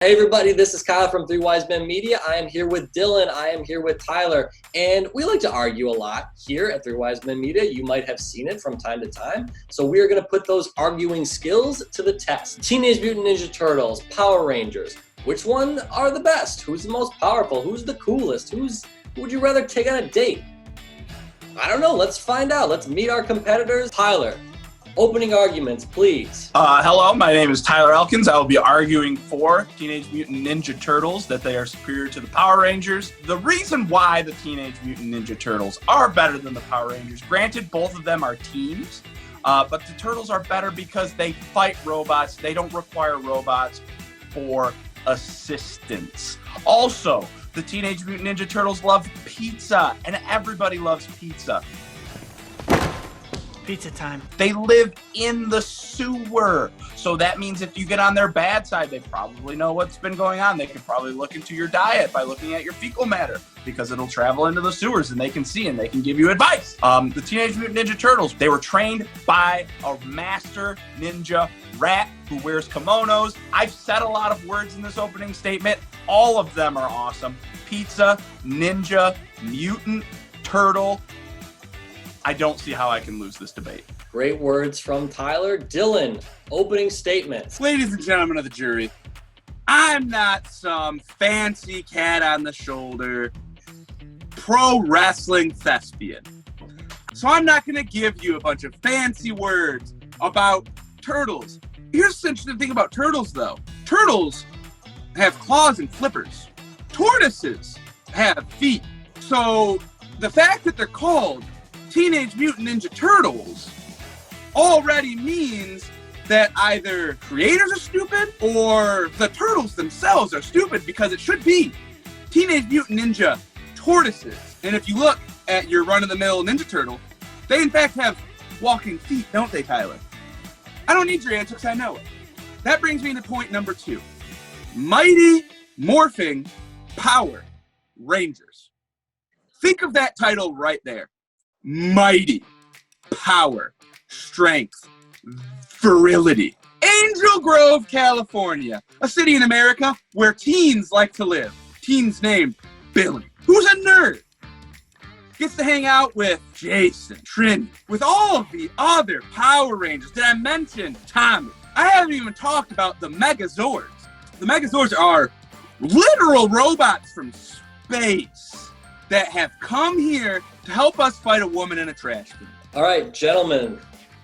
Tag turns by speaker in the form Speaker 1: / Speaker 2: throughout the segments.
Speaker 1: Hey everybody, this is Kyle from Three Wise Men Media. I am here with Dylan, I am here with Tyler, and we like to argue a lot here at Three Wise Men Media. You might have seen it from time to time. So we are going to put those arguing skills to the test. Teenage Mutant Ninja Turtles, Power Rangers. Which one are the best? Who's the most powerful? Who's the coolest? Who would you rather take on a date? I don't know. Let's find out. Let's meet our competitors. Tyler, opening arguments, please.
Speaker 2: Hello, my name is Tyler Elkins. I will be arguing for Teenage Mutant Ninja Turtles, that they are superior to the Power Rangers. The reason why the Teenage Mutant Ninja Turtles are better than the Power Rangers, granted both of them are teams, but the Turtles are better because they fight robots. They don't require robots for assistance. Also, the Teenage Mutant Ninja Turtles love pizza, and everybody loves pizza.
Speaker 3: Pizza time.
Speaker 2: They live in the sewer. So that means if you get on their bad side, they probably know what's been going on. They could probably look into your diet by looking at your fecal matter because it'll travel into the sewers and they can see and they can give you advice. The Teenage Mutant Ninja Turtles, they were trained by a master ninja rat who wears kimonos. I've said a lot of words in this opening statement. All of them are awesome. Pizza, ninja, mutant, turtle. I don't see how I can lose this debate.
Speaker 1: Great words from Tyler. Dylan, opening statements.
Speaker 4: Ladies and gentlemen of the jury, I'm not some fancy cat on the shoulder pro wrestling thespian. So I'm not going to give you a bunch of fancy words about turtles. Here's the interesting thing about turtles, though. Turtles have claws and flippers. Tortoises have feet. So the fact that they're called Teenage Mutant Ninja Turtles already means that either creators are stupid or the turtles themselves are stupid, because it should be Teenage Mutant Ninja Tortoises. And if you look at your run-of-the-mill Ninja Turtle, they in fact have walking feet, don't they, Tyler? I don't need your answer because I know it. That brings me to point number 2. Mighty Morphin Power Rangers. Think of that title right there. Mighty, power, strength, virility. Angel Grove, California, a city in America where teens like to live. Teens named Billy, who's a nerd. Gets to hang out with Jason, Trini, with all of the other Power Rangers. Did I mention Tommy? I haven't even talked about the Megazords. The Megazords are literal robots from space that have come here to help us fight a woman in a trash can.
Speaker 1: All right, gentlemen,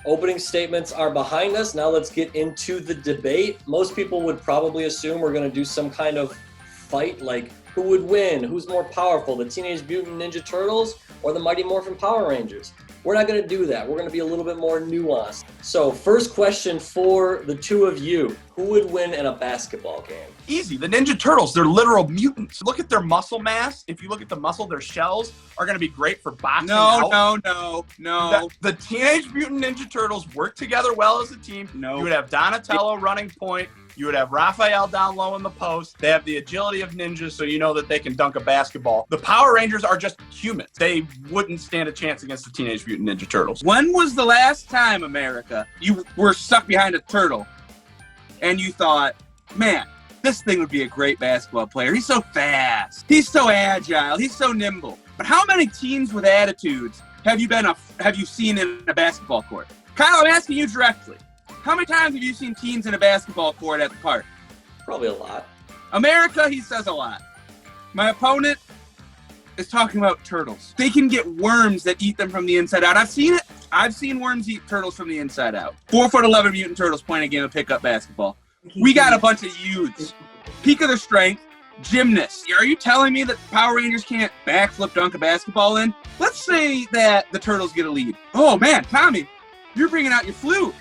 Speaker 1: opening statements are behind us. Now let's get into the debate. Most people would probably assume we're going to do some kind of fight, like who would win, who's more powerful, the Teenage Mutant Ninja Turtles or the Mighty Morphin Power Rangers. We're not going to do that. We're going to be a little bit more nuanced. So first question for the two of you. Who would win in a basketball game?
Speaker 2: Easy. The Ninja Turtles, they're literal mutants. Look at their muscle mass. If you look at the muscle, their shells are going to be great for boxing out.
Speaker 4: No.
Speaker 2: The Teenage Mutant Ninja Turtles work together well as a team.
Speaker 4: No.
Speaker 2: You would have Donatello running point. You would have Raphael down low in the post. They have the agility of ninjas, so you know that they can dunk a basketball. The Power Rangers are just humans. They wouldn't stand a chance against the Teenage Mutant Ninja Turtles.
Speaker 4: When was the last time, America, you were stuck behind a turtle and you thought, man, this thing would be a great basketball player. He's so fast. He's so agile. He's so nimble. But how many teens with attitudes have you seen in a basketball court? Kyle, I'm asking you directly. How many times have you seen teens in a basketball court at the park?
Speaker 1: Probably a lot.
Speaker 4: America, he says a lot. My opponent is talking about turtles. They can get worms that eat them from the inside out. I've seen it. I've seen worms eat turtles from the inside out. 4'11" mutant turtles playing a game of pickup basketball. We got a bunch of youths. Peak of their strength, gymnasts. Are you telling me that Power Rangers can't backflip dunk a basketball in? Let's say that the turtles get a lead. Oh man, Tommy, you're bringing out your flute.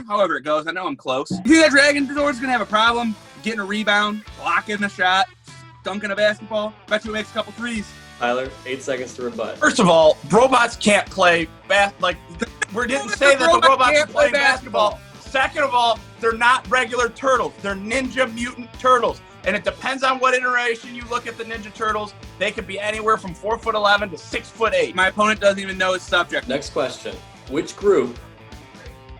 Speaker 4: However it goes, I know I'm close. You think that Dragon Zord's gonna have a problem getting a rebound, blocking a shot, dunking a basketball? Bet you makes a couple threes.
Speaker 1: Tyler, 8 seconds to rebut.
Speaker 2: First of all, robots can't play we didn't say that the robots can play basketball. Second of all, they're not regular turtles. They're Ninja Mutant Turtles. And it depends on what iteration you look at the Ninja Turtles. They could be anywhere from 4'11" to 6'8".
Speaker 4: My opponent doesn't even know his subject.
Speaker 1: Next question. Which group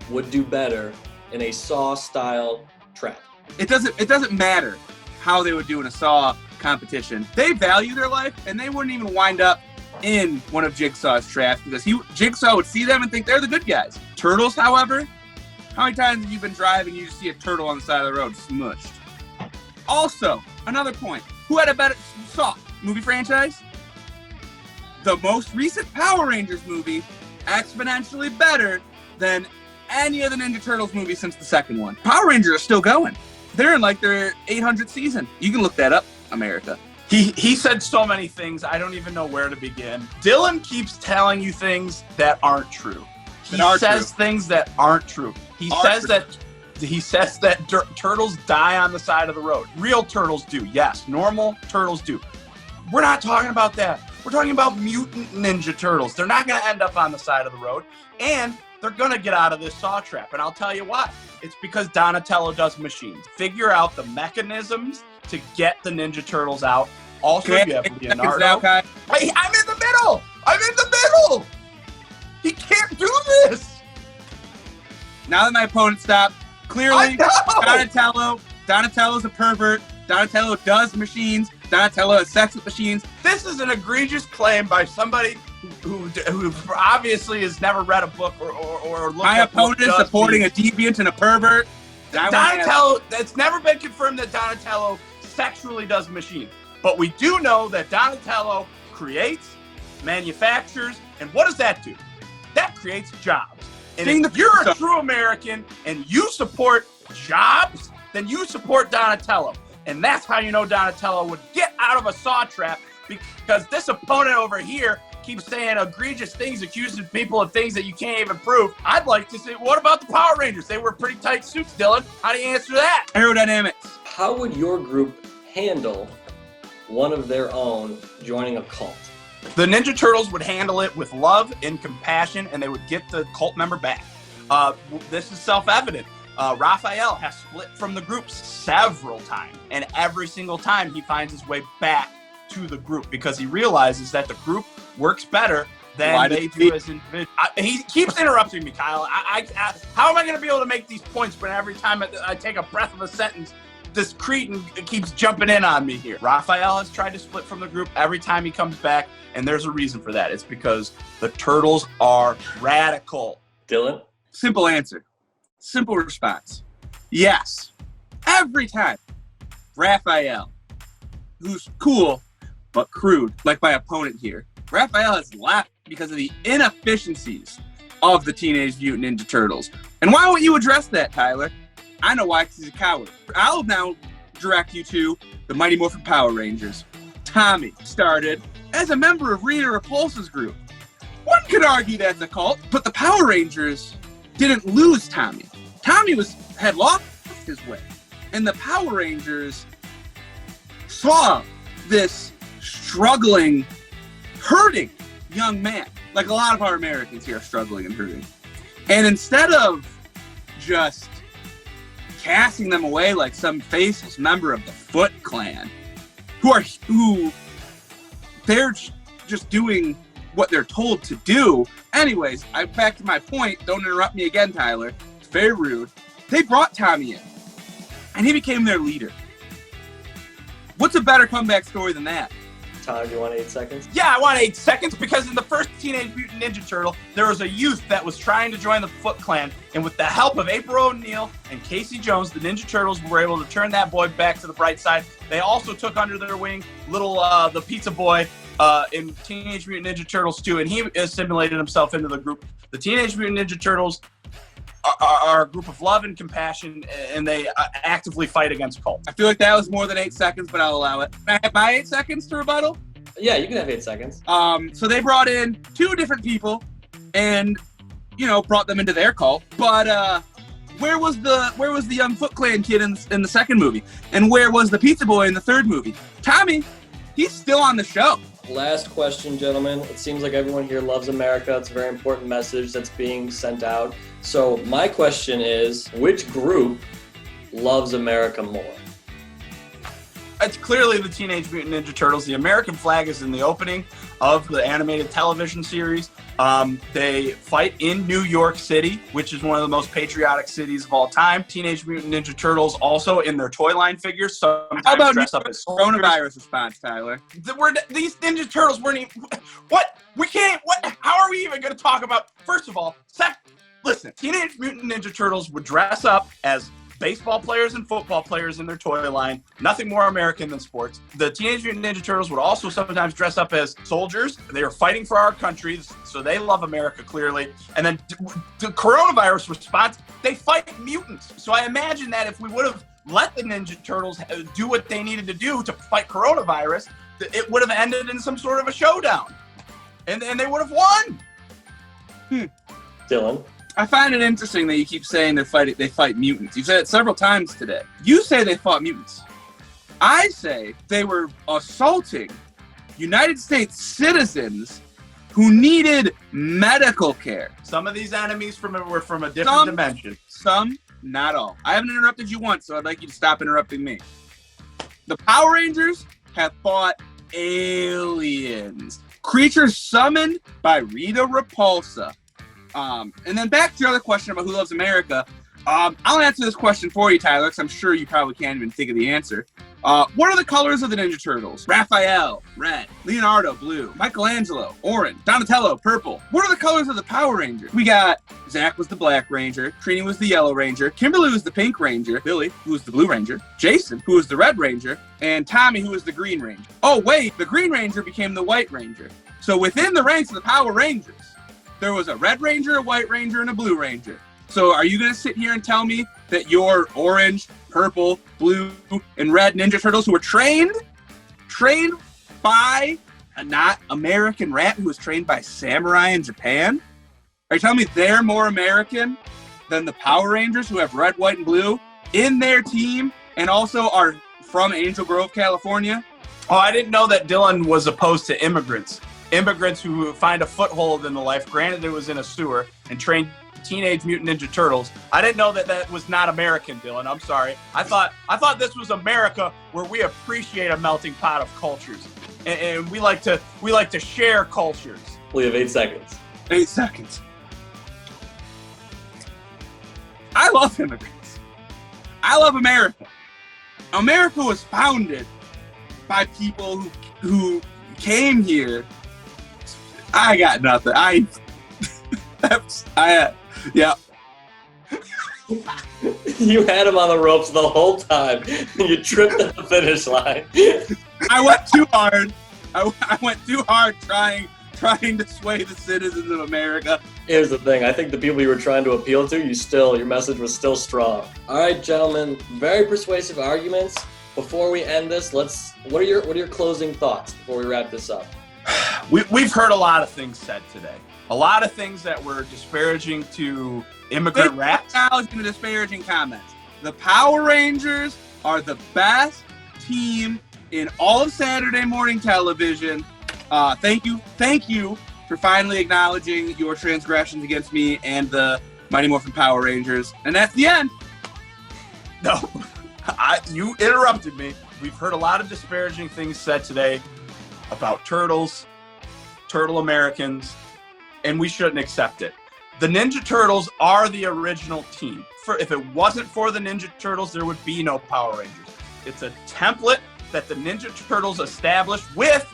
Speaker 1: would do better in a Saw-style trap?
Speaker 4: It doesn't matter how they would do in a Saw competition. They value their life, and they wouldn't even wind up in one of Jigsaw's traps because Jigsaw would see them and think they're the good guys. Turtles, however, how many times have you been driving and you just see a turtle on the side of the road smushed? Also, another point. Who had a better Saw movie franchise? The most recent Power Rangers movie, exponentially better than any of the Ninja Turtles movies since the second one. Power Rangers are still going. They're in like their 800th season. You can look that up, America.
Speaker 2: He said so many things, I don't even know where to begin. Dylan keeps telling you things that aren't true. He says things that aren't true. He says that turtles die on the side of the road. Real turtles do, yes. Normal turtles do. We're not talking about that. We're talking about mutant Ninja Turtles. They're not going to end up on the side of the road, and they're going to get out of this Saw trap. And I'll tell you why. It's because Donatello does machines. Figure out the mechanisms to get the Ninja Turtles out. Also, you have Leonardo. I'm in the middle! I'm in the middle! He can't do this!
Speaker 4: Now that my opponent stopped, clearly Donatello's a pervert. Donatello does machines. Donatello has sex with machines.
Speaker 2: This is an egregious claim by somebody who obviously has never read a book or looked
Speaker 4: my
Speaker 2: at
Speaker 4: opponent is supporting a deviant and a pervert.
Speaker 2: Donatello, it's never been confirmed that Donatello sexually does machines. But we do know that Donatello creates, manufactures, and what does that do? That creates jobs. And if you're a true American and you support jobs, then you support Donatello. And that's how you know Donatello would get out of a Saw trap, because this opponent over here keeps saying egregious things, accusing people of things that you can't even prove. I'd like to say, what about the Power Rangers? They were pretty tight suits, Dylan. How do you answer that?
Speaker 4: Aerodynamics.
Speaker 1: How would your group handle one of their own joining a cult?
Speaker 2: The Ninja Turtles would handle it with love and compassion, and they would get the cult member back. This is self-evident. Raphael has split from the group several times, and every single time he finds his way back to the group because he realizes that the group works better than they do as individuals. He keeps interrupting me, Kyle. How am I going to be able to make these points when every time I take a breath of a sentence, this cretin keeps jumping in on me here? Raphael has tried to split from the group every time he comes back, and there's a reason for that. It's because the Turtles are radical.
Speaker 1: Dylan?
Speaker 4: Simple answer. Simple response. Yes. Every time. Raphael, who's cool but crude, like my opponent here. Raphael has left because of the inefficiencies of the Teenage Mutant Ninja Turtles. And why won't you address that, Tyler? I know why, because he's a coward. I'll now direct you to the Mighty Morphin Power Rangers. Tommy started as a member of Rita Repulsa's group. One could argue that's a cult, but the Power Rangers didn't lose Tommy. Tommy had lost his way. And the Power Rangers saw this struggling, hurting young man, like a lot of our Americans here are struggling and hurting. And instead of just casting them away like some faceless member of the Foot Clan, who they're just doing what they're told to do. Anyways, back to my point. Don't interrupt me again, Tyler. It's very rude. They brought Tommy in, and he became their leader. What's a better comeback story than that?
Speaker 1: Tyler, do you want 8 seconds?
Speaker 2: Yeah, I want 8 seconds, because in the first Teenage Mutant Ninja Turtle, there was a youth that was trying to join the Foot Clan, and with the help of April O'Neil and Casey Jones, the Ninja Turtles were able to turn that boy back to the bright side. They also took under their wing the Pizza Boy in Teenage Mutant Ninja Turtles 2, and he assimilated himself into the group. The Teenage Mutant Ninja Turtles are a group of love and compassion, and they actively fight against cults.
Speaker 4: I feel like that was more than 8 seconds, but I'll allow it. Can I have my 8 seconds to rebuttal?
Speaker 1: Yeah, you can have 8 seconds.
Speaker 4: So they brought in 2 different people and, brought them into their cult. But where was the young Foot Clan kid in the second movie? And where was the Pizza Boy in the third movie? Tommy, he's still on the show.
Speaker 1: Last question, gentlemen. It seems like everyone here loves America. It's a very important message that's being sent out. So my question is, which group loves America more?
Speaker 2: It's clearly the Teenage Mutant Ninja Turtles. The American flag is in the opening of the animated television series. They fight in New York City, which is one of the most patriotic cities of all time. Teenage Mutant Ninja Turtles also in their toy line figures. Sometimes
Speaker 4: How about
Speaker 2: dress up as
Speaker 4: coronavirus response, Tyler?
Speaker 2: These Ninja Turtles weren't even. What? We can't. What? How are we even going to talk about? First of all, listen. Teenage Mutant Ninja Turtles would dress up as baseball players and football players in their toy line. Nothing more American than sports. The Teenage Mutant Ninja Turtles would also sometimes dress up as soldiers. They are fighting for our country, so they love America, clearly. And then the coronavirus response, they fight mutants. So I imagine that if we would have let the Ninja Turtles do what they needed to do to fight coronavirus, it would have ended in some sort of a showdown. And they would have won.
Speaker 1: Dylan?
Speaker 4: I find it interesting that you keep saying they fight mutants. You've said it several times today. You say they fought mutants. I say they were assaulting United States citizens who needed medical care.
Speaker 2: Some of these enemies were from a different dimension.
Speaker 4: Some, not all. I haven't interrupted you once, so I'd like you to stop interrupting me. The Power Rangers have fought aliens. Creatures summoned by Rita Repulsa. And then back to your other question about who loves America. I'll answer this question for you, Tyler, because I'm sure you probably can't even think of the answer. What are the colors of the Ninja Turtles? Raphael, red. Leonardo, blue. Michelangelo, orange. Donatello, purple. What are the colors of the Power Rangers? We got Zach was the Black Ranger. Trini was the Yellow Ranger. Kimberly was the Pink Ranger. Billy, who was the Blue Ranger. Jason, who was the Red Ranger. And Tommy, who was the Green Ranger. Oh, wait, the Green Ranger became the White Ranger. So within the ranks of the Power Rangers, there was a Red Ranger, a White Ranger, and a Blue Ranger. So are you going to sit here and tell me that your orange, purple, blue, and red Ninja Turtles who were trained by a not American rat who was trained by samurai in Japan? Are you telling me they're more American than the Power Rangers who have red, white, and blue in their team and also are from Angel Grove, California?
Speaker 2: Oh, I didn't know that Dylan was opposed to immigrants. Immigrants who find a foothold in the life. Granted, it was in a sewer and trained Teenage Mutant Ninja Turtles. I didn't know that was not American, Dylan. I'm sorry. I thought this was America, where we appreciate a melting pot of cultures, and we like to share cultures.
Speaker 1: We have 8 seconds.
Speaker 4: 8 seconds. I love immigrants. I love America. America was founded by people who came here. I got nothing. Yeah.
Speaker 1: You had him on the ropes the whole time. You tripped at the finish line.
Speaker 4: I went too hard. I went too hard trying to sway the citizens of America.
Speaker 1: Here's the thing. I think the people you were trying to appeal to, your message was still strong. All right, gentlemen, very persuasive arguments. Before we end this, what are your closing thoughts before we wrap this up?
Speaker 2: We've heard a lot of things said today. A lot of things that were disparaging to immigrant rats.
Speaker 4: Acknowledging the disparaging comments. The Power Rangers are the best team in all of Saturday morning television. Thank you for finally acknowledging your transgressions against me and the Mighty Morphin Power Rangers. And that's the end.
Speaker 2: No, you interrupted me. We've heard a lot of disparaging things said today about turtles, turtle Americans, and we shouldn't accept it. The Ninja Turtles are the original team. If it wasn't for the Ninja Turtles, there would be no Power Rangers. It's a template that the Ninja Turtles established with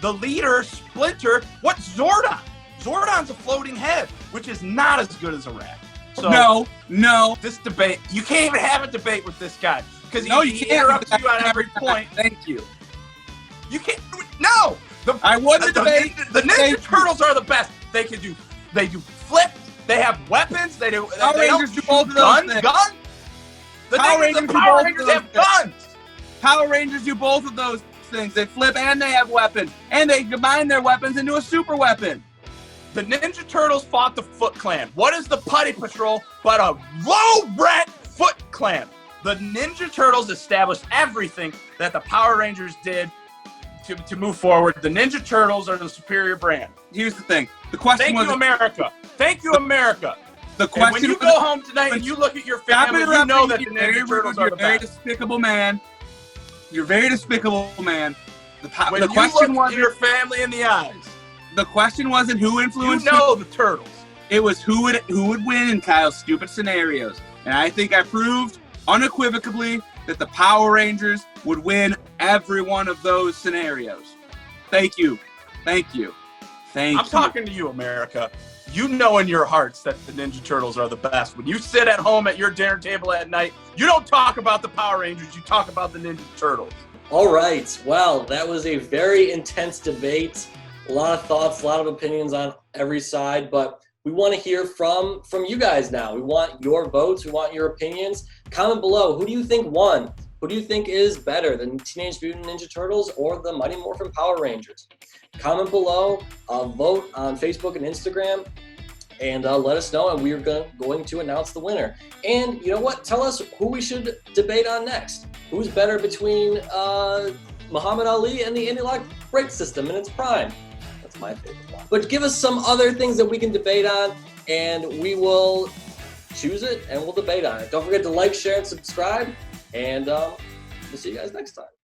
Speaker 2: the leader, Splinter. What's Zordon? Zordon's a floating head, which is not as good as a rat. So
Speaker 4: No.
Speaker 2: This debate, you can't even have a debate with this guy because he
Speaker 4: can't
Speaker 2: interrupts you on every point.
Speaker 4: Thank you.
Speaker 2: You can't. No.
Speaker 4: I won the debate.
Speaker 2: The Ninja Turtles are the best. They do flips. They have weapons. They do.
Speaker 4: Power Rangers do both of those things.
Speaker 2: Guns. The Power Rangers have guns.
Speaker 4: Power Rangers do both of those things. They flip and they have weapons, and they combine their weapons into a super weapon.
Speaker 2: The Ninja Turtles fought the Foot Clan. What is the Putty Patrol but a low-bred Foot Clan? The Ninja Turtles established everything that the Power Rangers did to move forward. The Ninja Turtles are the superior brand.
Speaker 4: Here's the thing. The question
Speaker 2: Thank
Speaker 4: was...
Speaker 2: you, America. Thank you, America.
Speaker 4: The question
Speaker 2: when you go home tonight and you look at your family, you know that the Ninja Turtles are the best.
Speaker 4: You're a very despicable man. You're a very despicable man.
Speaker 2: When you look your family in the eyes,
Speaker 4: the question wasn't who influenced
Speaker 2: the Turtles.
Speaker 4: It was who would win in Kyle's stupid scenarios. And I think I proved unequivocally that the Power Rangers would win every one of those scenarios. Thank you. Thank you. Thank
Speaker 2: I'm
Speaker 4: you.
Speaker 2: talking to you, America. You know in your hearts that the Ninja Turtles are the best. When you sit at home at your dinner table at night, you don't talk about the Power Rangers, you talk about the Ninja Turtles.
Speaker 1: All right. Well, that was a very intense debate. A lot of thoughts, a lot of opinions on every side, but we want to hear from you guys now. We want your votes. We want your opinions. Comment below. Who do you think won? Who do you think is better, the Teenage Mutant Ninja Turtles or the Mighty Morphin Power Rangers? Comment below. Vote on Facebook and Instagram. And let us know, and we are going to announce the winner. And you know what? Tell us who we should debate on next. Who's better between Muhammad Ali and the anti-lock brake system in its prime? That's my favorite one. But give us some other things that we can debate on, and we will choose it, and we'll debate on it. Don't forget to like, share, and subscribe, and we'll see you guys next time.